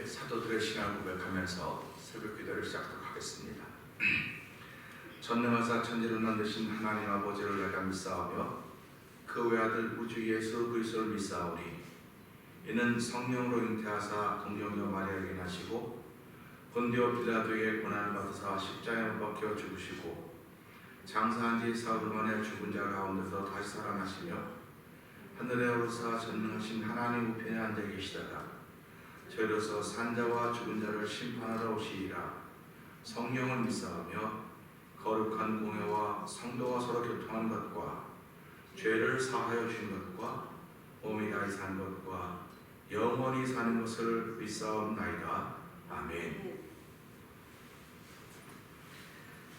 사도들의 신앙을 고백하면서 새벽 기도를 시작하도록 하겠습니다. 전능하사 천지를 만드신 하나님 아버지를 내가 믿사오며 그 외아들 우주 예수 그리스도를 믿사오니 이는 성령으로 잉태하사 동정녀 마리아에게 나시고 본디오 빌라도에게 고난을 받으사 십자가에 못 박혀 죽으시고 장사한 지 사흘 만에 죽은 자 가운데서 다시 살아나시며 하늘에 오르사 전능하신 하나님 우편에 앉아 계시다가 저희로서 산자와 죽은 자를 심판하러 오시리라. 성령을 믿사오며 거룩한 공회와 성도와 서로 교통한 것과 죄를 사하여 주신 것과 몸이 다시 산 것과 영원히 사는 것을 믿사옵나이다. 아멘.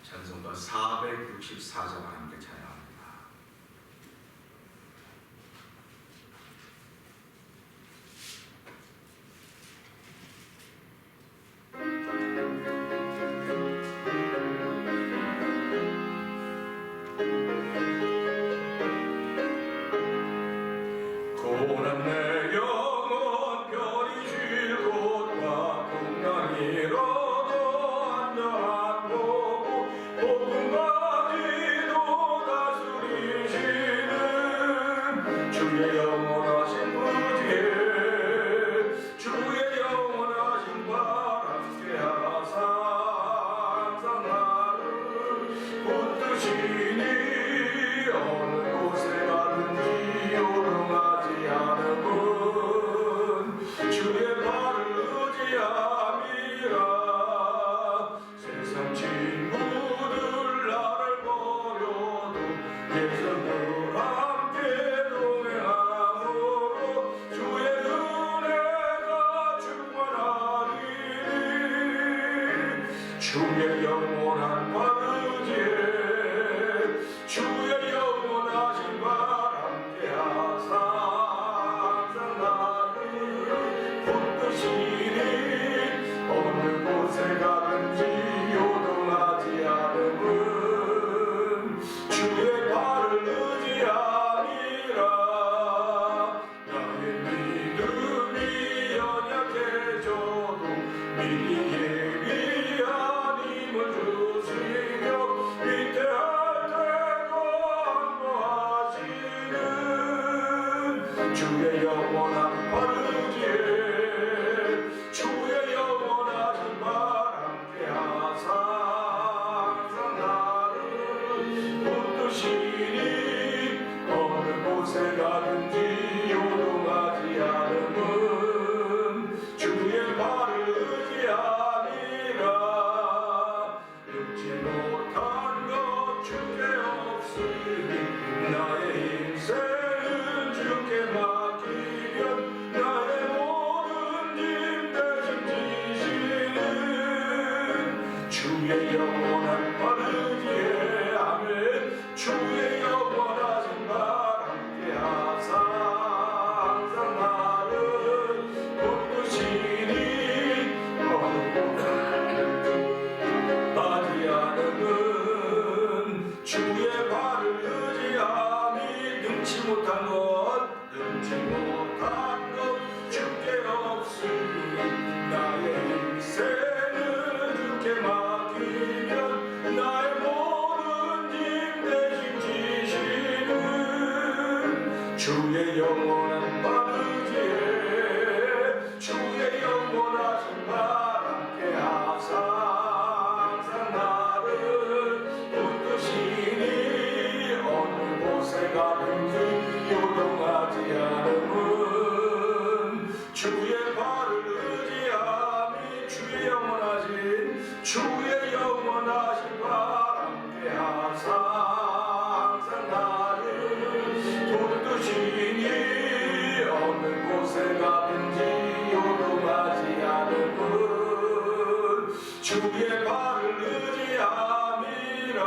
찬송가 464장 함께 찬양합니다. 주의 영원한 바르지에 주의 영원하신 바 함께 하사 항상 나를 붙드시니 어느 곳에 가든지 요동하지 않음은 주의 발을 의지함이라. 나의 믿음이 연약해져도 미리 주의 영원한 바르지에 주의 영원하신 바 함께 하사 항상 나를 붙드시니 어느 곳에 가든지 요동하지 않음은 주의 발을 의지함이라. 읽지 못한 것 주께 없으니 나의 인생 맡기면 나의 모든 짐 대신 지시는 주의 영원한 바르지에 아멘. 주의 영원하신 바 함께 하사 항상 나를 붙드시니 어느 곳에 빠지 않음은 주의 발을 의지함이 능치 못한 것 능치 못한 것 주께 없으니 나의 인생을 주께 맡기면 나의 모든 짐 대신 지시는 주의 영원한 바르지에 주의 영원하신 바 함께 하사 항상 나를 붙드시니 어느 곳에 가든지 요동하지 않음은 주의 발을 의지함이 주의 영원하신 바 함께 하사 항상 나를 붙드시니 어느 곳에 가든지 요동하지 않음은 주의 발을 의지함이라.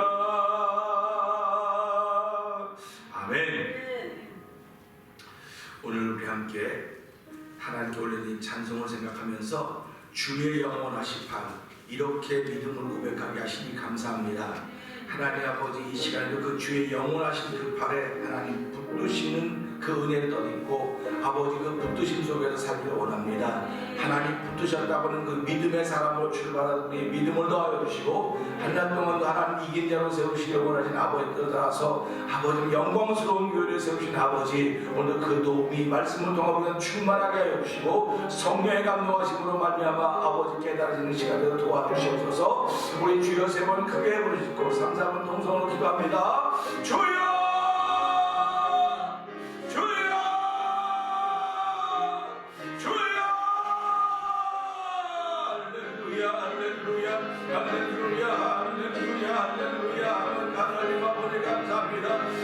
아멘. 오늘 우리 함께 하나님께 올려드린 찬송을 생각하면서 주의 영원하신 발 이렇게 믿음을 고백하게 하시니 감사합니다. 하나님 아버지 이 시간에도 그 주의 영원하신 그 발에 하나님 붙드시는 그 은혜를 덧입고 아버지 그 붙드심 속에서 살기를 원합니다. 하나님 붙드셨다고는 그 믿음의 사람으로 출발하는 우리의 믿음을 더하여 주시고 한 달 동안도 하나님 이긴 자로 세우시기를 원하신 아버지 따라서 아버지 영광스러운 교회를 세우신 아버지 오늘 그 도움이 말씀을 통하여 우리가 충만하게 하여 주시고 성령의 감동하심으로 말미암아 아버지 깨달아지는 시간을 도와주시옵소서. 우리 주여 세 번 크게 부르시고 3, 4번 동성으로 기도합니다. 주여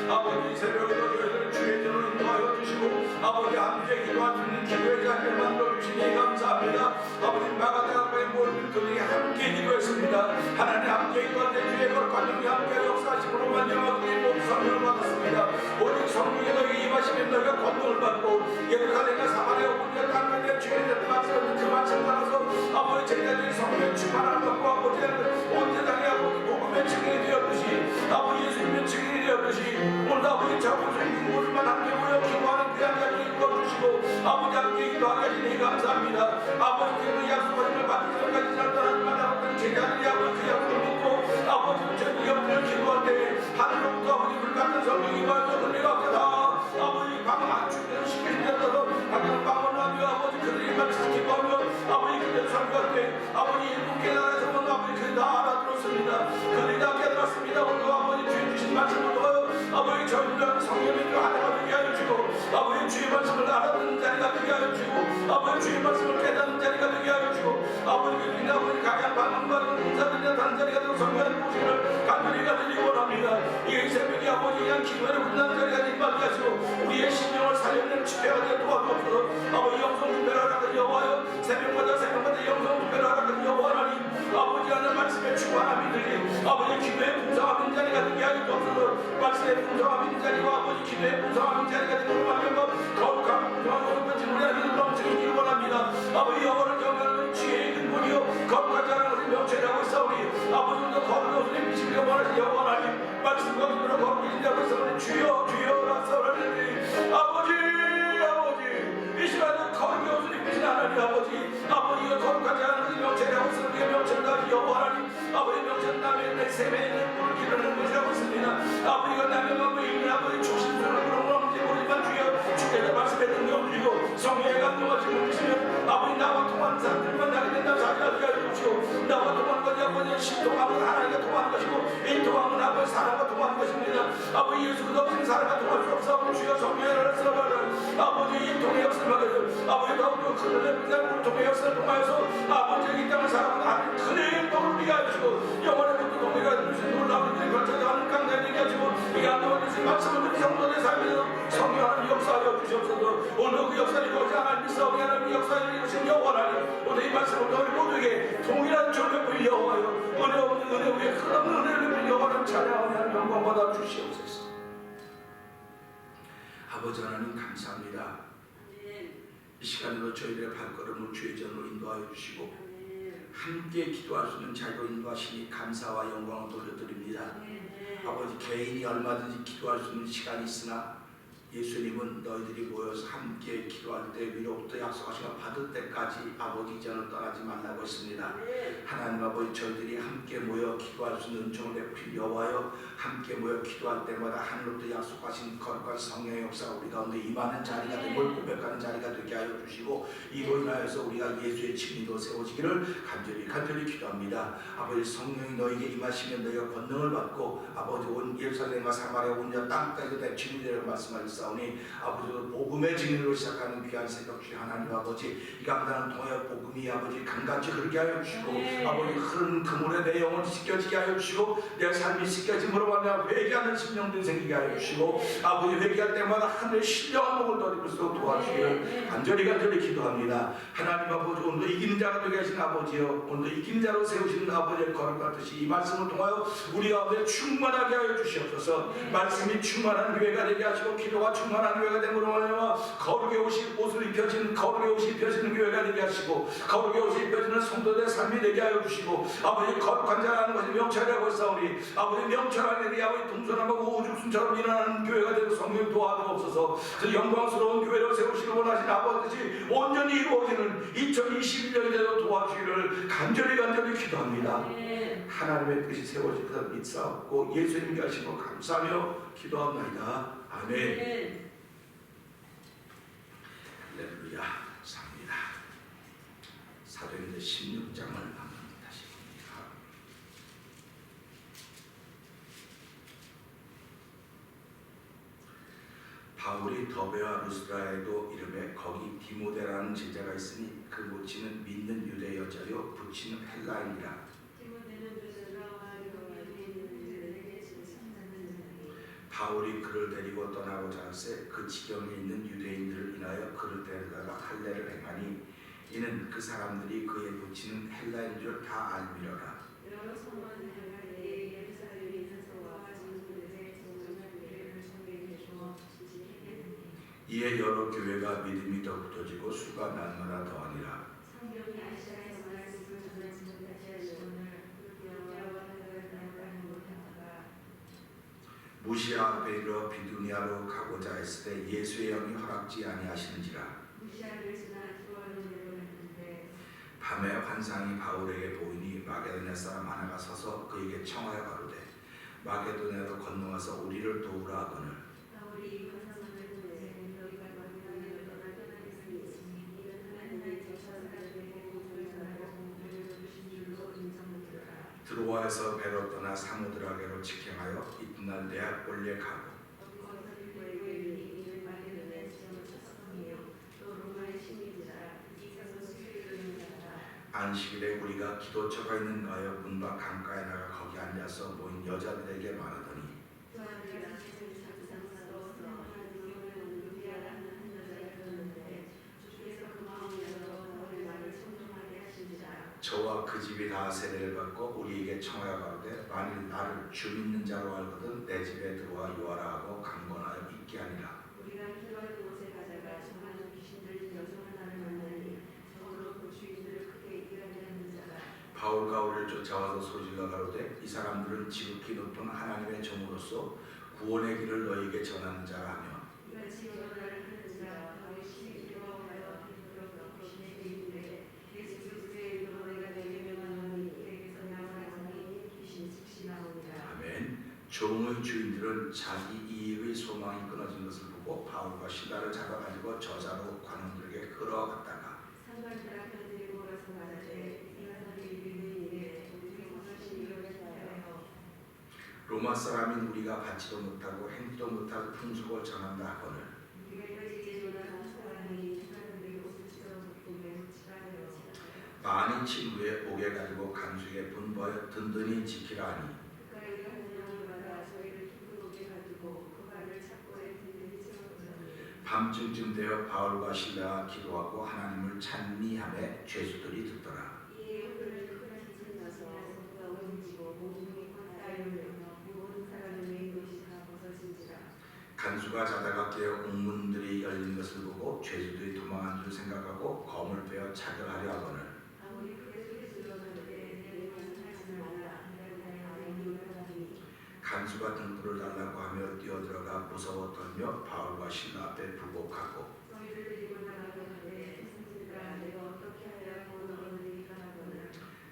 아버지 새벽에도 저희를 주의 전으로 인도하여 주시고 아버지 함께 기도할 수 있는 기도의 자리를 만들어 주시니 감사합니다. 아버지 마가다락방에 모인 그들이 함께 기도했습니다. 하나님 함께 기도할 때 주의 거룩한 영이 함께 역사하심으로 말미암아 그들이 모두 성령을 받았습니다. 오직 성령의 너에게 임하시면 너희가 권능을 받고 예루살렘과 사마리아 온갖 땅에 주의 내 말씀을 그 말씀 따라서 아버지 제자들이 성령의 충만함을 받고 아버지 온 세상에 아버지 복음의 증인이 되었듯이 아버지 예수님의 증인이 되었듯이 오늘 아버지 자본주의 모두만 함께 모여 기도하는 귀한 자리를 이루어주시고 아버지 함께 기도하게 하시니 감사합니다. 아버지 그 약속하신 걸 받는 것까지 잘 떠나지 말라고 제자들이 아버지 그 약속을 믿고 아버지 저희 옆을 기도할 때 하늘로부터 아버지 불같은 성령이 와서 그들에게 앞에다 아버지 방을 안축되는 시키는 데서 각각 방언을 하며 아버지 그들이 말씀 기도하며 아버지 그들 설교할 때 아버지 일곱 개 나라에서는 아버지 그들이 다 알아들었습니다. 그들이 다 깨달았습니다. 오늘 아버지 주의 주신 말씀을 통하여 아버지 저희들은 성령의 하나가 되게 하여 주고 아버지 주의 말씀을 알아듣는 자리가 되게 하여 주고 아버지 주의 말씀을 깨닫는 자리가 되게 하여 주고 아버지 그들이 아버지 가장 방언과 인사들이나 다른 자리가 되고 성령의 모습을 간절히 가지기 원합니다. 이 새벽에 아버지 그냥 기도를 끝나는 자리가 되지 말게 하시고 우리의 심령을 살려내는 집회가 되어 도와주옵소서. 아버지 영성 집회를 하라는 여호와여 새벽마다 영성 집회를 하라는 여호와 하나님 아버지 하는 말씀에 충만함이 들리 아버지 기도에 풍성함인 자리가 되게 하여 주옵소서. 말씀에 풍성함인 자리와 아버지 기도에 풍성함인 자리가 되도록 말미암아 거룩한 풍성함으로 우리 안에 넘치기를 원합니다. 아버지 영혼을 경외하는 지혜의 근본이요 거룩한 자랑을 명철하고 있사오니 아버지 오늘 거룩한 옷을 입히시기를 원하시니 여호와 하나님 말씀과 기도로 거룩해진 자고 있사오니 주여 라사오라니 아버지 이 시간에 거룩한 옷을 입히신 하나님 아버지가 거룩한 자랑을 명철하고 있사오니 우리의 명철과 여호와 하나님 아버지 명철 남의 내 세매의 눈물을 기르는 것이라고 있습니다. 아버지가 남의 마음을 읽는 아버지 초심스러운 그런 건지 모르지만 주여 주께서 말씀에 능력 주시고 성령의 감동하심을 주시면 아버지 나와 통하는 사람들만 나게 된다고 자기가 되게 해주시고 나와 통하는 것이 아버지 신통함은 하나님과 통하는 것이고 인통함은 아버지 사람과 통하는 것입니다. 아버지 예수 그리스도 없는 사람과 통할 수 없사오니 주여 성령의 역사를 아버지 인통의 역사를 받아서 아버지 더욱더 큰 은혜를 사람을 통해 역사를 통하여서 아버지 이 땅을 살아가는 큰의 인통을 비게 하시고 영원의 것도 동해가 주신 놀라운 일들이 걸쳐져가는 강단이 되게 하시고 이 안동을 주신 말씀을 들은 성도의 삶에서 성령 하나님 역사하여 주시옵소서. 오늘 그 역사를 이루어지 하나님 싸우게 하나님 역사를 이루신 여호와 하나님 오늘 이 말씀을 우리 모두에게 동일한 존을 부린 여호와여 은혜 없는 은혜 위에 큰없는 은혜를 부린 여호와를 찬양하며 영광 받아 주시옵소서. 아버지 하나님 감사합니다. 이 시간으로 저희들의 발걸음을 주의 전으로 인도하여 주시고 함께 기도할 수 있는 자리로 인도하시니 감사와 영광을 돌려드립니다. 아버지 개인이 얼마든지 기도할 수 있는 시간이 있으나 예수님은 너희들이 모여서 함께 기도할 때 위로부터 약속하신 것 받을 때까지 아버지 전을 떠나지 말라고 했습니다. 하나님 아버지 저희들이 함께 모여 기도할 수 있는 은총을 베푸신 여호와여 함께 모여 기도할 때마다 하늘로부터 약속하신 거룩한 성령의 역사가 우리 가운데 임하는 자리가 되고 고백하는 자리가 되게 하여 주시고 이로 인하여서 우리가 예수의 증인으로 세워지기를 간절히 기도합니다. 아버지 성령이 너에게 임하시면 너희가 권능을 받고 아버지 온 예루살렘과 사마리아 온 땅까지도 내 증인되라고 말씀하셨사오니 아버지도 복음의 증인으로 시작하는 귀한 새벽 주에 하나님 아버지 이 강단을 통하여 복음이 아버지 강같이 흐르게 하여 주시고 아버지 흐르는 그물에 내 영혼이 씻겨지게 하여 주시고 내 삶이 씻겨짐으로 말미암아 회개하는 심령들이 생기게 하여 주시고 아버지 회개할 때마다 하늘의 신령한 복을 덧입을 수 있도록 도와주시기를 간절히 기도합니다. 하나님 아버지 오늘도 이기는 자가 되게 하신 아버지여 오늘도 이기는 자로 세우시는 아버지의 거룩한 뜻이 이 말씀을 통하여 우리 가운데 충만하게 하여 주시옵소서. 말씀이 충만한 교회가 되게 하시고 기도가 충만한 교회가 됨으로 말미암아 거룩의 옷을 입혀진 거룩의 옷이 입혀지는 교회가 되게 하시고 거룩의 옷이 입혀지는 성도들의 삶이 되게 하여 주시고 아버지 거룩한 자라는 것이 명철이라고 했사오니 아버지 명철한 일이 아버지 동서남북 우죽순처럼 일어나는 교회가 되고 성령 도와주옵소서. 그 영광스러운 교회를 세우시길 원하신 아버지 온전히 이루어지는 2021년이 되도록 도와주기를 간절히 기도합니다. 하나님의 뜻이 세워질 것을 믿사옵고 예수님께 하신 것 감사하며 기도합니다. 아멘. 할렐루야. 삽니다. 사도행전 16장을 한번 다시 봅니다. 바울이 더베와 루스드라에도 이르되 거기 디모데라는 제자가 있으니 그 모친은 믿는 유대 여자요 부친은 헬라인이라. 바울이 그를 데리고 떠나고자 할새 그 지경에 있는 유대인들을 인하여 그를 데려다가 할례를 행하니 이는 그 사람들이 그의 부친은 헬라인 줄 다 알미러라. 이에 여러 교회가 믿음이 더 굳어지고 수가 날마다 더하니라. 무시아 앞에 이르러 비두니아로 가고자 했을 때 예수의 영이 허락지 아니하시는지라. 밤에 환상이 바울에게 보이니 마게도냐 사람 하나가 서서 그에게 청하여 가로되 마게도냐로 건너와서 우리를 도우라 하거늘. 드로아에서 배로 떠나 사무드라게로 직행하여 이튿날 네아폴리에 가고 안식일에 우리가 기도처가 있는가 하여 문밖 강가에 나가 거기 앉아서 모인 여자들에게 말하더니 저와 그 집이 다 세례를 받고 우리에게 청하여 가로되 만일 나를 주 믿는 자로 알거든 내 집에 들어와 유하라 하고 강권하여 있게 하니라. 바울과 우리를 쫓아와서 소질러 가로되 이 사람들은 지극히 높은 하나님의 종으로서 구원의 길을 너희에게 전하는 자라 하며 종의 주인들은 자기 이익의 소망이 끊어진 것을 보고 바울과 실라를 잡아가지고 저자로 관원들에게 끌어갔다가 로마 사람인 우리가 받지도 못하고 행지도 못할 풍속을 전한다 하거늘 많이 친 후에 옥에 가지고 간수에게 분부하여 든든히 지키라 하니 밤중쯤 되어 바울과 실라가 기도하고 하나님을 찬미하며 죄수들이 듣더라. 간수가 자다가 깨어 옥문들이 열린 것을 보고 죄수들이 도망한 줄 생각하고 검을 빼어 차별하려 하거늘 간수가 등불을 달라고 하며 뛰어들어가 무서워 떨며 바울과 실라 앞에 부복하고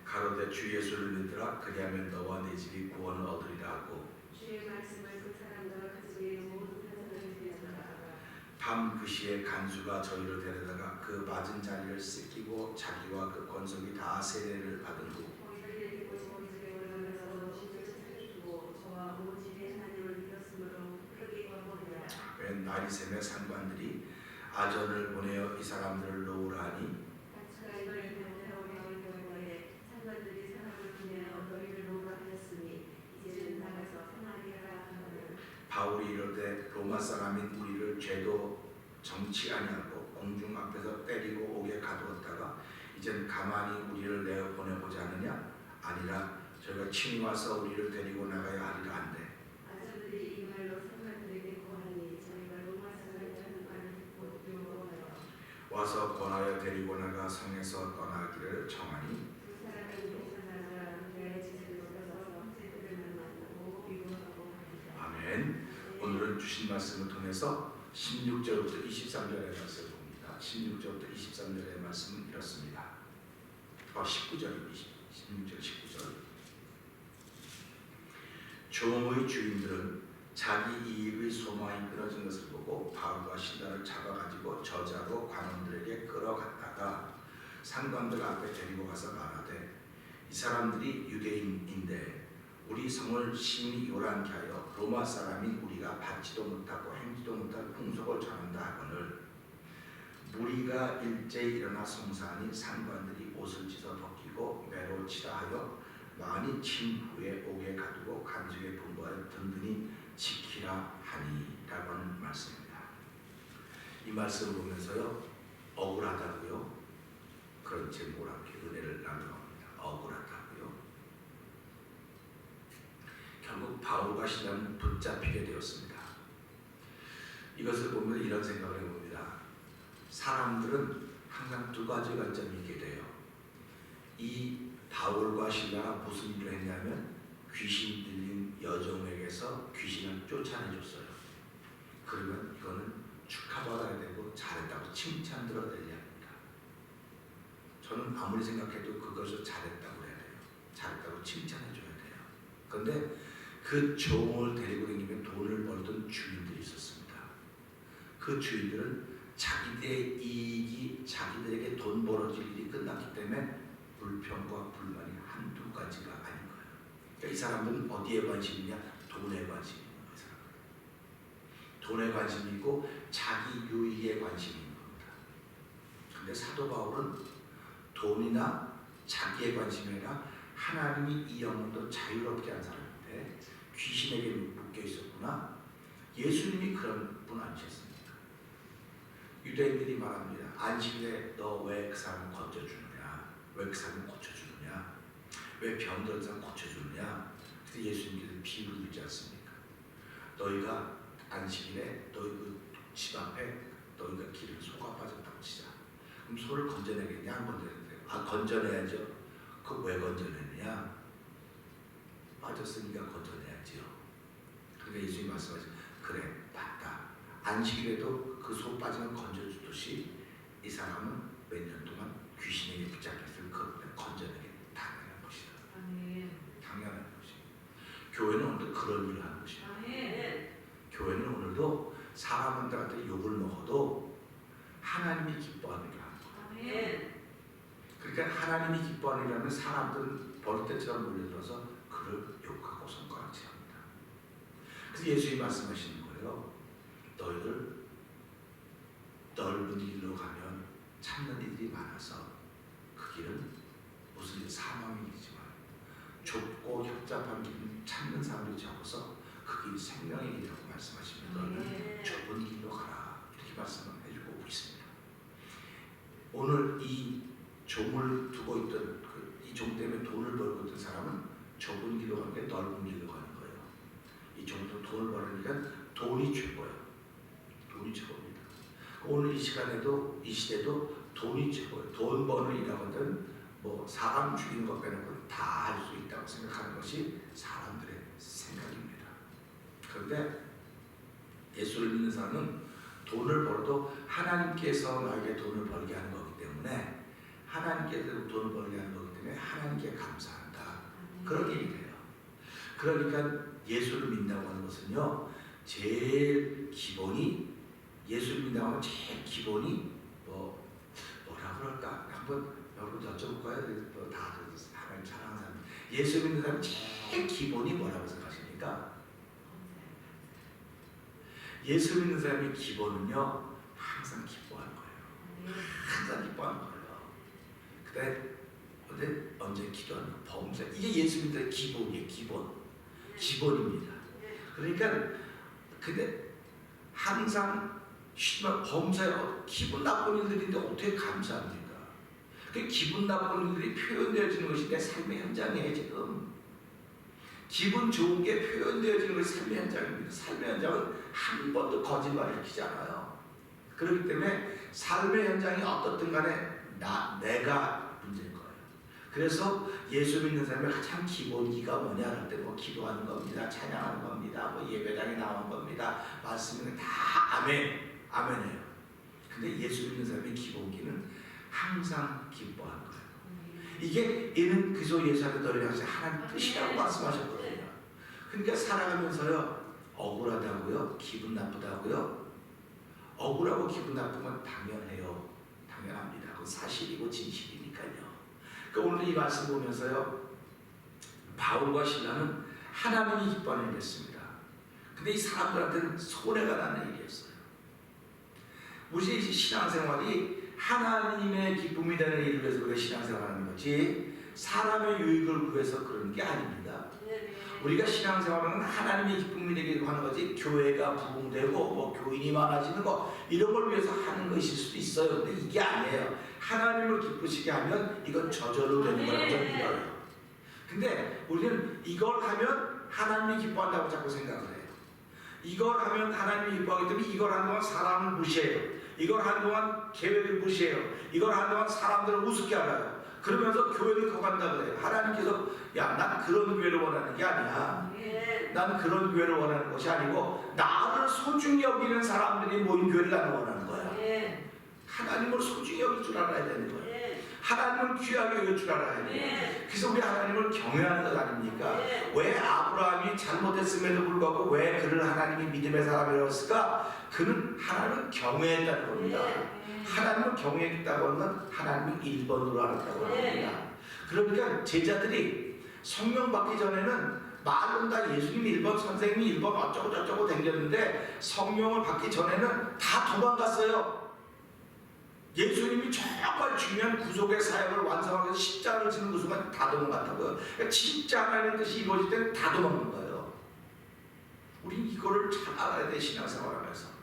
가로되 주 예수를 믿으라 그리하면 너와 네 집이 구원을 얻으리라 하고 밤 그 시에 간수가 저희를 데려다가 그 맞은 자리를 씻기고 자기와 그 권속이 다 세례를 받은 후 나리샘의 상관들이 아전을 보내어 이 사람들을 놓으라 하니 바울이 이르되 로마 사람인 우리를 죄도 정치 아니하고 공중 앞에서 때리고 옥에 가두었다가 이젠 가만히 우리를 내어 보내보자 하느냐? 아니라 저희가 친히 와서 우리를 데리고 나가야 하리라 한대. 와서 권하여 데리고 나가 성에서 떠나기를 청하니 아멘. 오늘은 주신 말씀을 통해서 16절부터 23절의 말씀을 봅니다. 16절부터 23절의 말씀은 이렇습니다. 19절, 16절, 19절. 종의 주인들은 자기 이익의 소망이 끊어진 것을 보고 바울과 실라를 잡아가지고 저자로 관원들에게 끌어갔다가 상관들 앞에 데리고 가서 말하되 이 사람들이 유대인인데 우리 성을 심히 요란케 하여 로마 사람인 우리가 받지도 못하고 행지도 못할 풍속을 전한다 하거늘 무리가 일제히 일어나 송사하니 상관들이 옷을 찢어 벗기고 매로 치라 하여 많이 친 후에 옥에 가두고 간직에 분부하여 든든히 지키라 하니 라고 하는 말씀입니다. 이 말씀을 보면서요 억울하다고요 그런 제목으로 함께 은혜를 나누어갑니다. 억울하다고요. 결국 바울과 실라는 붙잡히게 되었습니다. 이것을 보면 이런 생각을 해봅니다. 사람들은 항상 두 가지 관점이 있게 돼요. 이 바울과 실라가 무슨 일을 했냐면 귀신 들린 여종에게서 귀신을 쫓아내줬어요. 그러면 이거는 축하받아야 되고 잘했다고 칭찬 들어야 합니다. 저는 아무리 생각해도 그것을 잘했다고 해야 돼요. 잘했다고 칭찬해줘야 돼요. 그런데 그 종을 데리고 다니면 돈을 벌던 주인들이 있었습니다. 그 주인들은 자기들의 이익이 자기들에게 돈 벌어질 일이 끝났기 때문에 불평과 불만이 한두 가지가 아닌 거예요. 그러니까 이 사람들은 어디에 관심이냐? 돈에 관심인 거예요. 이 사람은. 돈에 관심이 있고 자기 유익에 관심이 있는 겁니다. 그런데 사도 바울은 돈이나 자기의 관심이 아니라 하나님이 이 영혼도 자유롭게 한 사람인데 귀신에게 묶여 있었구나. 예수님이 그런 분 아니셨습니까? 유대인들이 말합니다. 안식일에 너 왜 그 사람을 건져주느냐? 왜 그 사람을 고쳐주느냐? 왜 병든 사람 고쳐주느냐? 그래서 예수님께서 비유를 들지 않습니까? 너희가 안식일에 너희 그 집 앞에 너희가 길을 소가 빠졌다고 치자. 그럼 소를 건져내겠냐? 안 건져내겠냐? 아 건져내야죠. 그거 왜 건져내느냐? 빠졌으니까 건져내야지요. 그러니까 예수님이 말씀하시죠. 그래 맞다. 안식일에도 그 소 빠지면 건져주듯이 이 사람은 몇 년 동안 귀신에게 붙잡혔을 그 건져내게 당연한 것이다. 아멘. 당연한 것이다. 교회는 오늘도 그런 일을 하는 것이다. 아멘. 교회는 오늘도 사람들한테 욕을 먹어도 하나님이 기뻐하는 일을 하는 거예요. 아멘. 그러니까 하나님이 기뻐하는 일을 하면 사람들은 버릇대처럼 몰려들어서 그를 욕하고 손가락질 합니다. 그래서 예수님이 말씀하시는 거예요. 너희들 넓은 길로 가면 찾는 이들이 많아서 그 길은 무슨 사망의 길이지만 좁고 협잡한 길은 찾는 사람들이 적어서 그 길이 생명의 길이라고 말씀하시면 너희는 좁은 길로 가라 이렇게 말씀을 해주고 있습니다. 오늘 이 종을 두고 있던 이 종 때문에 돈을 벌고 있던 사람은 좁은 길로 가는 게 넓은 길로 가는 거예요. 이 종도 돈을 벌으니까 돈이 최고예요. 돈이 최고입니다. 오늘 이 시간에도 이 시대도 돈이 최고예요. 돈 버는 일하거든 뭐 사람 죽이는 것 빼놓고 다 할 수 있다고 생각하는 것이 사람들의 생각입니다. 그런데 예수를 믿는 사람은 돈을 벌어도 하나님께서 나에게 돈을 벌게 하는 거기 때문에 하나님께서 돈을 벌게 하는 거기 때문에 하나님께 감사한다. 그런 얘기 돼요. 그러니까 예수를 믿는다고 하는 것은요. 제일 기본이 예수를 믿는다고 하면 제일 기본이 뭐라 그럴까? 한번 여러분 여쭤볼까요? 다 하나님 사랑하는 사람. 예수 믿는 사람 제일 기본이 뭐라고 생각하십니까? 예수 믿는 사람의 기본은요. 항상 기뻐하는 거예요. 항상 기뻐하는 거예요. 근데 언제 기도하는 거? 범사. 이게 예수 믿는 사람의 기본이에요. 기본입니다. 그러니까 근데 항상 범사에 기분 나쁜 일들인데 어떻게 감사합니까? 그 기분 나쁜 일들이 표현되어지는 것이 내 삶의 현장이에요. 지금 기분 좋은 게 표현되어지는 것이 삶의 현장입니다. 삶의 현장은 한 번도 거짓말을 일으키지 않아요. 그렇기 때문에 삶의 현장이 어떻든 간에 내가 문제인 거예요. 그래서 예수 믿는 사람의 가장 기본기가 뭐냐 할 때 뭐 기도하는 겁니다, 찬양하는 겁니다, 뭐 예배당에 나오는 겁니다, 말씀은 다 아멘이에요. 근데 예수 믿는 사람의 기본기는 항상 기뻐하는 거예요. 이게 이는 그저 예수한테 너희를 향해서 하나님 뜻이라고 말씀하셨거든요. 그러니까 살아가면서요, 억울하다고요, 기분 나쁘다고요, 억울하고 기분 나쁘면 당연해요. 당연합니다. 그건 사실이고 진실이니까요. 그러니까 오늘 이 말씀 보면서요, 바울과 신라는 하나님이 기뻐하는 일이었습니다. 근데 이 사람들한테는 손해가 나는 일이었어요. 우리 신앙생활이 하나님의 기쁨이 되는 일을 위해서 우리가 신앙생활하는 거지 사람의 유익을 구해서 그런 게 아닙니다. 우리가 신앙생활은 하나님의 기쁨이 되게 하는 거지 교회가 부흥되고 뭐 교인이 많아지는 거 이런 걸 위해서 하는 것일 수도 있어요. 근데 이게 아니에요. 하나님을 기쁘시게 하면 이건 저절로 되는 거라고 저는 믿어요. 근데 우리는 이걸 하면 하나님이 기뻐한다고 자꾸 생각을 해요. 이걸 하면 하나님이 기뻐하기 때문에 이걸 한동안 사람을 무시해요. 이걸 한동안 계획을 무시해요. 이걸 한동안 사람들을 우습게 알아요. 그러면서 교회를 더 간다고 해요. 하나님께서 난 그런 교회를 원하는 게 아니야. 난 그런 교회를 원하는 것이 아니고 나를 소중히 여기는 사람들이 모인 교회를 나는 원하는 거야. 하나님을 소중히 여길 줄 알아야 되는 거예요. 하나님을 귀하게 여길 줄 알아야 돼요. 그래서 우리 하나님을 경외하는 것 아닙니까? 왜 아브라함이 잘못했음에도 불구하고 왜 그를 하나님이 믿음의 사람이라고 했을까? 그는 하나님을 경외했다는 겁니다. 하나님을 경외했다고 하면 하나님을 1번으로 알았다고 합니다. 그러니까 제자들이 성령 받기 전에는 말은 다 예수님 1번, 선생님이 1번 어쩌고 저쩌고 댕겼는데 성령을 받기 전에는 다 도망갔어요. 예수님이 정말 중요한 구속의 사역을 완성하기 위해서 십자가를 지는 그 순간 다 도망갔다고요. 그러니까 진짜 하나님의 뜻이 이루어질 때는 다 도망간 거예요. 우린 이거를 잘 알아야 돼. 신앙생활하면서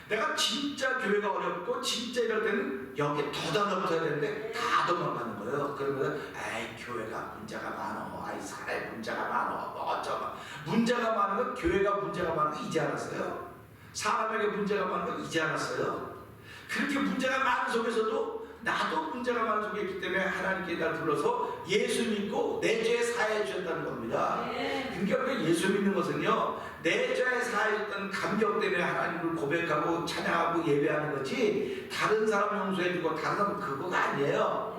내가 진짜 교회가 어렵고 진짜 이럴 때는 여기에 더 달라붙어야 되는데 다 도망가는 거예요. 그러면서 에이 교회가 문제가 많어, 아이 사회 문제가 많어, 뭐 어쩌고. 문제가 많은 건 교회가 문제가 많은 거 이제 알았어요. 사람에게 문제가 많은 거 이제 알았어요. 그렇게 문제가 많은 속에서도 나도 문제가 많은 속에 있기 때문에 하나님께 날 불러서 예수 믿고 내 죄 사해 주셨다는 겁니다. 그러니까 예수 믿는 것은요, 내 죄 사해 줬다는 감격 때문에 하나님을 고백하고 찬양하고 예배하는 거지 다른 사람 용서해 주고 다른 사람 그거가 아니에요.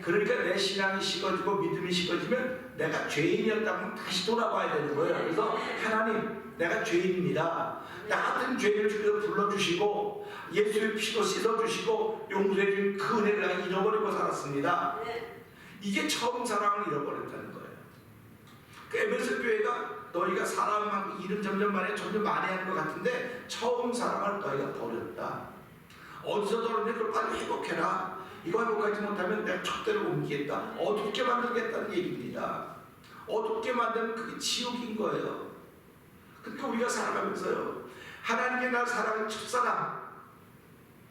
그러니까 내 신앙이 식어지고 믿음이 식어지면 내가 죄인이었다면 다시 돌아봐야 되는 거예요. 그래서 하나님, 내가 죄인입니다. 나 같은 죄를 주께서 불러주시고 예수의 피로 씻어주시고 용서해준 그 은혜를 내가 잃어버리고 살았습니다. 이게 처음 사랑을 잃어버렸다는 거예요. 그 에베소 교회가 너희가 사랑 많고 일은 점점 많이 하는 것 같은데 처음 사랑을 너희가 버렸다. 어디서 떨어졌는지 그걸 빨리 회복해라. 이거 회복하지 못하면 내가 촛대를 옮기겠다. 어둡게 만들겠다는 얘기입니다. 어둡게 만들면 그게 지옥인 거예요. 그러니까 우리가 살아가면서요, 하나님께 날 사랑하는 첫사랑,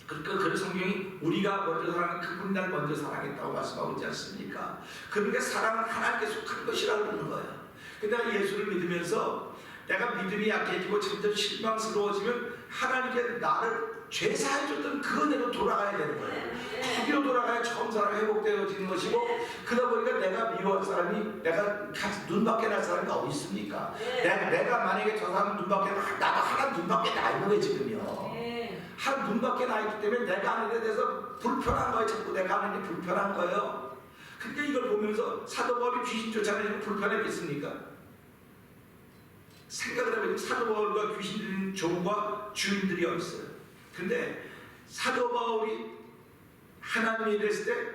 그러니까 그 성경이 우리가 먼저 사랑한 그분이 날 먼저 사랑했다고 말씀하고 있지 않습니까? 그러니까 사랑은 하나님께 속한 것이라고 그러는 거예요. 근데 예수를 믿으면서 내가 믿음이 약해지고 점점 실망스러워지면 하나님께 나를 죄 사해줬던 그 은혜로 돌아가야 되는 거예요. 거기로 돌아가야 처음 사랑 회복되어지는 것이고, 그러다 보니까 내가 미워할 사람이, 내가 눈밖에 날 사람이 어디 있습니까? 내가 만약에 저 사람 눈밖에 나도 하나 눈밖에 나 있는 거예요 지금요. 한 눈밖에 나 있기 때문에 내가 하는 데 대해서 불편한 거예요. 자꾸 내가 하는 게 불편한 거예요. 그러니까 이걸 보면서 사도 바울이 귀신 쫓아내는 불편했겠습니까? 생각을 해보면 사도 바울과 귀신 들린 종과 주인들이 있어요. 근데 사도 바울이 하나님이 이랬을 때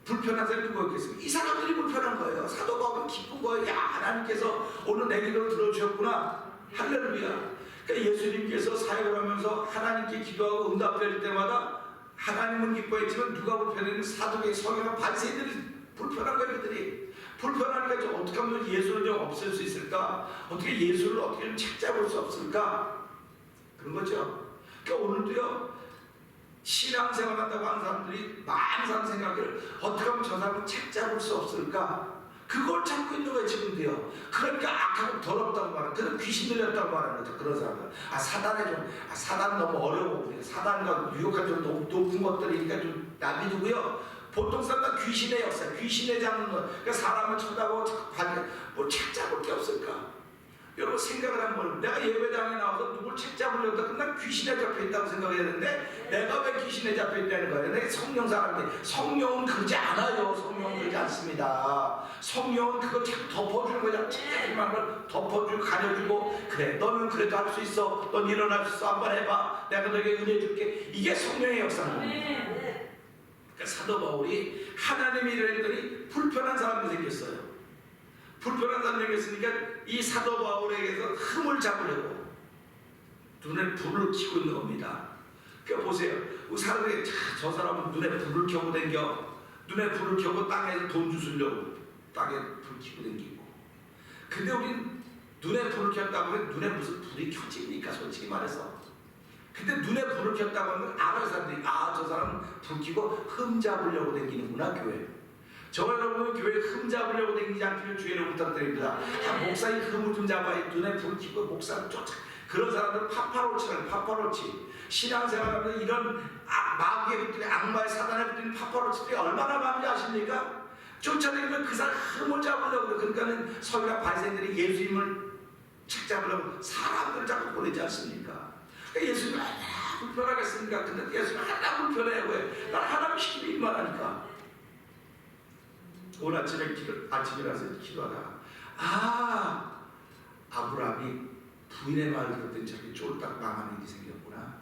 불편한 사람이 누구였겠습니까? 이 사람들이 불편한 거예요. 사도 바울은 기쁜 거예요. 야, 하나님께서 오늘 내 기도를 들어주셨구나. 할렐루야. 그러니까 예수님께서 사역을 하면서 하나님께 기도하고 응답될 때마다 하나님은 기뻐했지만 누가 불편했냐면 사도의 성경과 바리새인들이 불편한 거예요. 그들이 불편하니까 좀 어떻게 하면 예수를 좀 없앨 수 있을까? 어떻게 예수를 어떻게 좀 책잡을 수 없을까? 그런 거죠. 그러니까 오늘도요, 신앙생활 한다고 하는 사람들이 많은 사람 생각을 어떻게 하면 저 사람을 책잡을 수 없을까? 그걸 찾고 있는 거예요 지금도요. 그러니까 악하고 더럽다고 말하는 그런 귀신 귀신 들렸다고 말하는 거죠. 그런 사람들. 사단 너무 어려워. 사단과 유혹한 좀 높은 것들이니까 좀 남이두고요. 보통 사람은 귀신의 역사, 귀신의 잡는 것. 그러니까 사람을 쳐다보고 책 잡을 게 없을까? 여러분 생각을 한번, 내가 예배당에 나와서 누굴 책 잡으려고 하다 난 귀신에 잡혀있다고 생각해야 되는데 내가 왜 귀신에 잡혀있다는 거예요? 내가 성령 사람인데 성령은 그러지 않아요. 성령은 그러지 않습니다. 성령은 그걸 자꾸 덮어주는 거죠. 책임한 걸 덮어주고 가려주고, 그래 너는 그래도 할 수 있어, 넌 일어날 수 있어, 한번 해봐, 내가 너에게 은혜 줄게. 이게 성령의 역사입니다. 그러니까 사도 바울이 하나님이 이랬더니 불편한 사람이 생겼어요. 불편한 사람이 생겼으니까 이 사도 바울에게서 흠을 잡으려고 눈에 불을 켜고 있는 겁니다. 그러니까 보세요. 우리 사람들이 저 사람은 눈에 불을 켜고 댕겨. 눈에 불을 켜고 땅에서 돈 주스려고 땅에 불 켜고 댕기고. 근데 우린 눈에 불을 켰다고 하면 눈에 무슨 불이 켜집니까? 솔직히 말해서. 근데 눈에 불을 켰다고 하면 알아요. 사람들이 저 사람은 불 켜고 흠 잡으려고 댕기는구나 교회. 저와 여러분은 교회에 흠 잡으려고 댕기지 않기를 주의를 부탁드립니다. 목사님 흠을 좀 잡아야 눈에 불 켜고 목사를 쫓아. 그런 사람들은 파파로치. 신앙생활하면서 이런 마귀에 붙들린 악마의 사단에 붙들린 파파로치들이 얼마나 많은지 아십니까? 쫓아다니면 그 사람 흠을 잡으려고 그래요. 그러니까는 서기관 바리새인들이 예수님을 책 잡으려고 사람들을 자꾸 보내지 않습니까? 그러니까 예수님이 얼마나 불편하겠습니까? 근데 예수님이 하나 불편해요. 왜? 난 하나님 시키면 일만 하니까. 오늘 아침에 일어나서 기도하다가 아브라함이 부인의 말을 들었더니 저렇게 쫄딱 망하는 일이 생겼구나.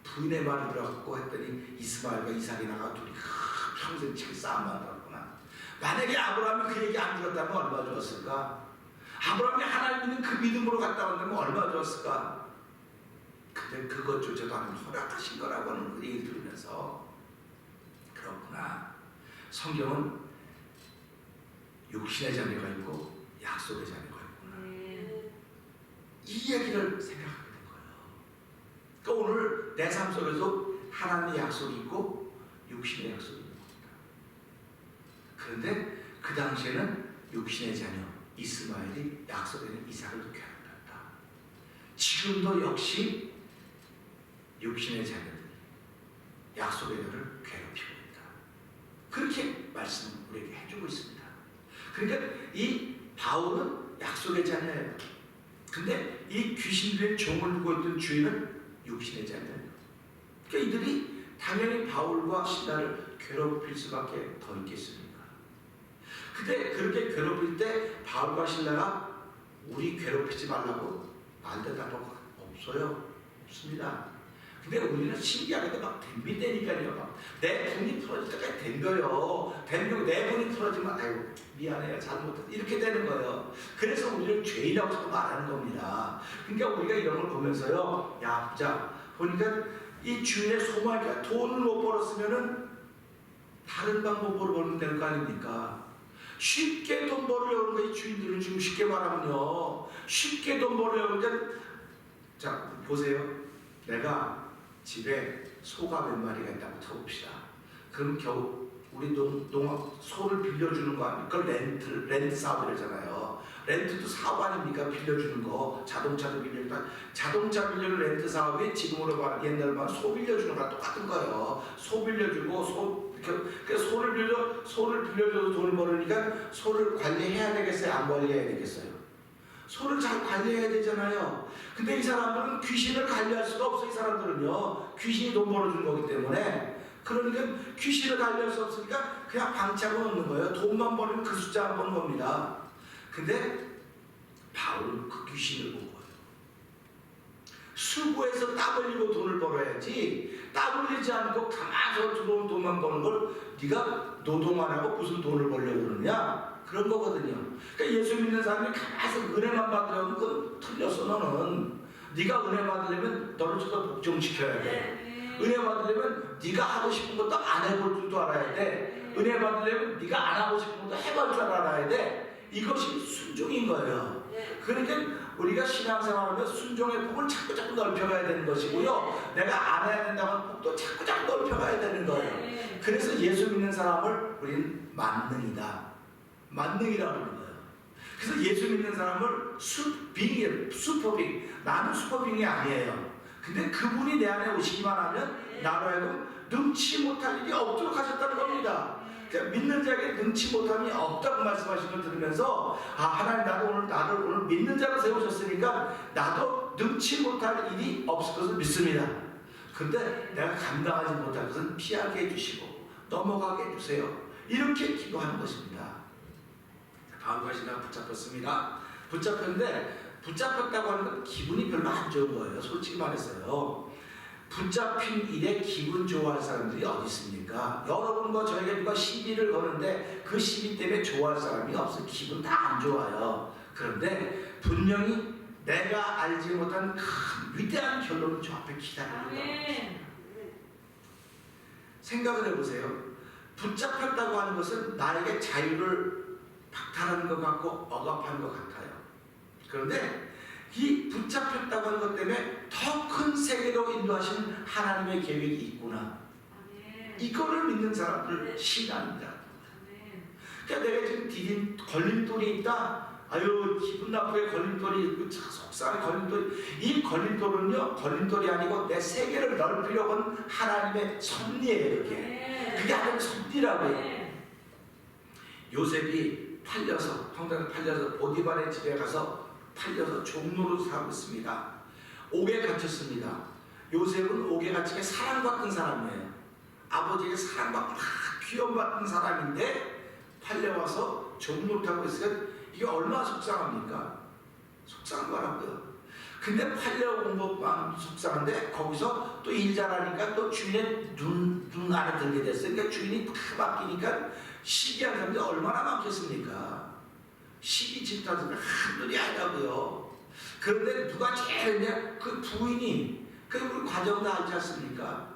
부인의 말을 들었고 했더니 이스마엘과 이삭이 나가 둘이 평생 지금 싸움만 하더구나. 만약에 아브라함이 그 얘기 안 들었다면 얼마나 좋았을까? 아브라함이 하나님 믿는 그 믿음으로 갔다 온다면 얼마나 좋았을까? 근데 그것조차도 하나님 허락하신 거라고 하는 그 얘기를 들으면서 그렇구나. 성경은 육신의 자녀가 있고 약속의 자녀가 있구나. 이 얘기를 생각하게 된 거예요. 그러니까 오늘 내 삶 속에서 하나님의 약속이 있고 육신의 약속이 있는 겁니다. 그런데 그 당시에는 육신의 자녀 이스마엘이 약속의 이삭을 괴롭혔다. 지금도 역시 육신의 자녀들이 약속의 자녀를 괴롭히고 있다. 그렇게 말씀을 우리에게 해주고 있습니다. 그러니까 이 바울은 약속의 자녀예요. 근데 이 귀신들의 종을 두고 있던 주인은 육신의 자녀예요. 그러니까 이들이 당연히 바울과 신라를 괴롭힐 수밖에 더 있겠습니까? 근데 그렇게 괴롭힐 때 바울과 신라가 우리 괴롭히지 말라고 말대답한 거 없어요. 없습니다. 근데 우리는 신기하게도 막 덤비대니까요. 막 내 분이 풀어질 때까지 덤벼요. 덤비고 내 분이 풀어지면 아이고 미안해요, 잘못했어, 이렇게 되는 거예요. 그래서 우리는 죄인이라고 자꾸 말하는 겁니다. 그러니까 우리가 이런 걸 보면서요, 야 보자 보니까 이 주인의 소망이니까 돈을 못 벌었으면은 다른 방법으로 벌면 될 거 아닙니까? 쉽게 돈 벌으려는 거이 주인들은 지금 쉽게 말하면요, 쉽게 돈 벌으려는 자 보세요. 내가 집에 소가 몇 마리가 있다고 쳐봅시다. 그럼 겨우 우리 농업 소를 빌려주는 거 아닙니까? 그걸 렌트 사업이라잖아요. 렌트도 사업 아닙니까? 빌려주는 거. 자동차도 빌려주는, 자동차 빌려주는 렌트 사업이 지금으로 말하면 옛날로 말하면 소 빌려주는 거랑 똑같은 거예요. 소 빌려주고 소를 빌려줘서 돈을 벌으니까 소를 관리해야 되겠어요? 안 관리해야 되겠어요? 소를 잘 관리해야 되잖아요. 근데 이 사람들은 귀신을 관리할 수가 없어. 이 사람들은요, 귀신이 돈 벌어주는 거기 때문에. 그러니까 귀신을 관리할 수 없으니까 그냥 방치하고 놓는 거예요. 돈만 벌으면 그 숫자만 버는 겁니다. 근데 바울은 그 귀신을 본 거예요. 수고해서 땀 흘리고 돈을 벌어야지, 땀 흘리지 않고 가만히 들어온 돈만 버는 걸 네가 노동 안 하고 무슨 돈을 벌려고 그러느냐? 그런 거거든요. 그러니까 예수 믿는 사람이 가만히 은혜만 받으려면 그건 틀렸어. 너는 네가 은혜 받으려면 너를 좀 복종시켜야 돼. 은혜 받으려면 네가 하고 싶은 것도 안 해볼 줄도 알아야 돼. 은혜 받으려면 네가 안 하고 싶은 것도 해볼 줄 알아야 돼. 이것이 순종인 거예요. 그러니까 우리가 신앙생활하면 순종의 폭을 자꾸 넓혀가야 되는 것이고요, 내가 안 해야 된다고 하는 폭도 자꾸 넓혀가야 되는 거예요. 그래서 예수 믿는 사람을 우리는 만능이다, 만능이라고 하는 거예요. 그래서 예수 믿는 사람을 빙이에요. 슈퍼빙. 나는 슈퍼빙이 아니에요. 근데 그분이 내 안에 오시기만 하면 나로 하여금 능치 못할 일이 없도록 하셨다는 겁니다. 그러니까 믿는 자에게 능치 못함이 없다고 말씀하신 걸 들으면서 하나님 나를 오늘 믿는 자로 세우셨으니까 나도 능치 못할 일이 없을 것을 믿습니다. 근데 내가 감당하지 못할 것은 피하게 해주시고 넘어가게 해주세요. 이렇게 기도하는 것입니다. 바울과 시가 붙잡혔습니다. 붙잡혔는데 붙잡혔다고 하는 건 기분이 별로 안 좋은 거예요. 솔직히 말했어요. 붙잡힌 일에 기분 좋아할 사람들이 어디 있습니까? 여러분과 저에게 누가 시비를 거는데 그 시비 때문에 좋아할 사람이 없어요. 기분 다 안 좋아요. 그런데 분명히 내가 알지 못한 큰 위대한 결론이 저 앞에 기다리고 있다. 생각을 해보세요. 붙잡혔다고 하는 것은 나에게 자유를 박탈하는 것 같고 억압하는 것 같아요. 그런데 이 붙잡혔다고 하는 것 때문에 더 큰 세계로 인도하시는 하나님의 계획이 있구나. 이거를 믿는 사람들 신앙입니다. 그러니까 내가 지금 디딘 걸림돌이 있다. 아유 기분 나쁘게 걸림돌이 속상한 걸림돌. 이 걸림돌은요 걸림돌이 아니고 내 세계를 넓히려고 하는 하나님의 섭리예요. 그게 하나님의 섭리라고 해요. 요셉이 팔려서 형들한테 팔려서 보디발의 집에 가서 팔려서 종로로 살고 있습니다. 옥에 갇혔습니다. 요셉은 옥에 갇히게 사랑받던 사람이에요. 아버지에게 사랑받고 귀염받던 사람인데 팔려와서 종로를 타고 있으니까 이게 얼마나 속상합니까? 속상한 거라고요. 근데 팔려온 것만 속상한데 거기서 또 일 잘하니까 또 주인의 눈 안에 들게 됐어요. 그러니까 주인이 다 바뀌니까 시기한 사람들이 얼마나 많겠습니까? 시기 집단들은 한둘이 아니라고요. 그런데 누가 제일 했냐? 그 부인이 그 우리 과정 다 알지 않습니까?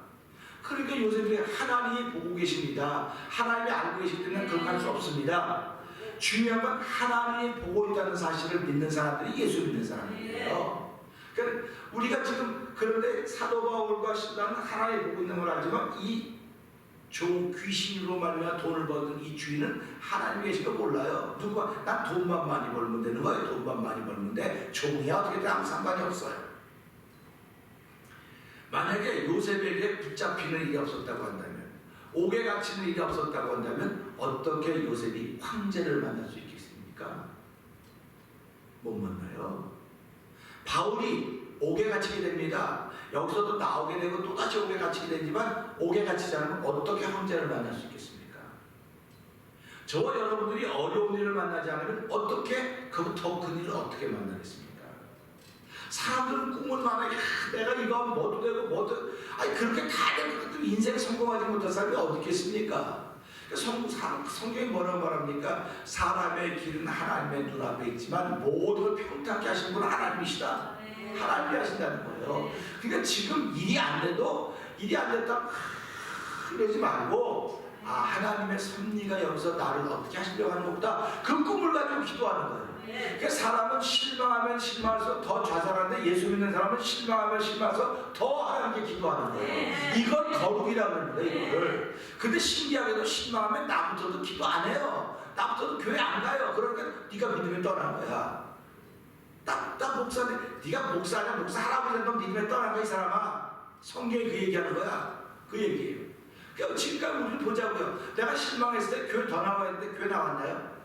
그러니까 요셉이 하나님이 보고 계십니다. 하나님이 알고 계시기 때문에 그렇게 할 수 없습니다. 중요한 건 하나님이 보고 있다는 사실을 믿는 사람들이 예수 믿는 사람이에요. 그러니까 우리가 지금 그런데 사도 바울과 신라는 하나님이 보고 있는 걸 알지만 이 귀신으로 말미암아 돈을 버는 이 주인은 하나님이 계신 거 몰라요. 누가 난 돈만 많이 벌면 되는 거예요. 돈만 많이 벌면 돼. 종이야 어떻게 아무 상관이 없어요. 만약에 요셉에게 붙잡히는 일이 없었다고 한다면, 옥에 갇히는 일이 없었다고 한다면 어떻게 요셉이 황제를 만날 수 있겠습니까? 못 만나요. 바울이 옥에 갇히게 됩니다. 여기서도 나오게 되고 또다시 옥에 갇히게 되지만 옥에 갇히지 않으면 어떻게 황제를 만날 수 있겠습니까? 저와 여러분들이 어려운 일을 만나지 않으면 어떻게 그 더 큰 일을 어떻게 만나겠습니까? 사람들은 꿈을 많아요. 내가 이거 하면 뭐도 되고 뭐도 그렇게 다 될 것 같으면 인생에 성공하지 못한 사람이 어디 있겠습니까? 성경이 뭐라고 말합니까? 사람의 길은 하나님의 눈앞에 있지만 모든 걸 평탄케 하시는 분은 하나님이시다. 하나님이 하신다는 거예요. 그러니까 지금 일이 안 됐다 그러지 말고 하나님의 섭리가 여기서 나를 어떻게 하시려고 하는 것보다 그 꿈을 가지고 기도하는 거예요. 그러니까 사람은 실망하면 실망해서 더 좌절하는데 예수 믿는 사람은 실망하면 실망해서 더 하나님께 기도하는 거예요. 이건 거룩이라고 하는 거예요. 이거를. 근데 신기하게도 실망하면 나부터도 기도 안 해요. 나부터도 교회 안 가요. 그러니까 네가 믿음에 떠난 거야. 나 목사인데 네가 목사냐 목사 할아버지는 너 믿음에 떠난 거야 이 사람아. 성경이 그 얘기하는 거야. 그 얘기예요. 그러니까 지금까지 우리 보자고요. 내가 실망했을 때 교회 더 나와야 되는데 교회 나왔나요?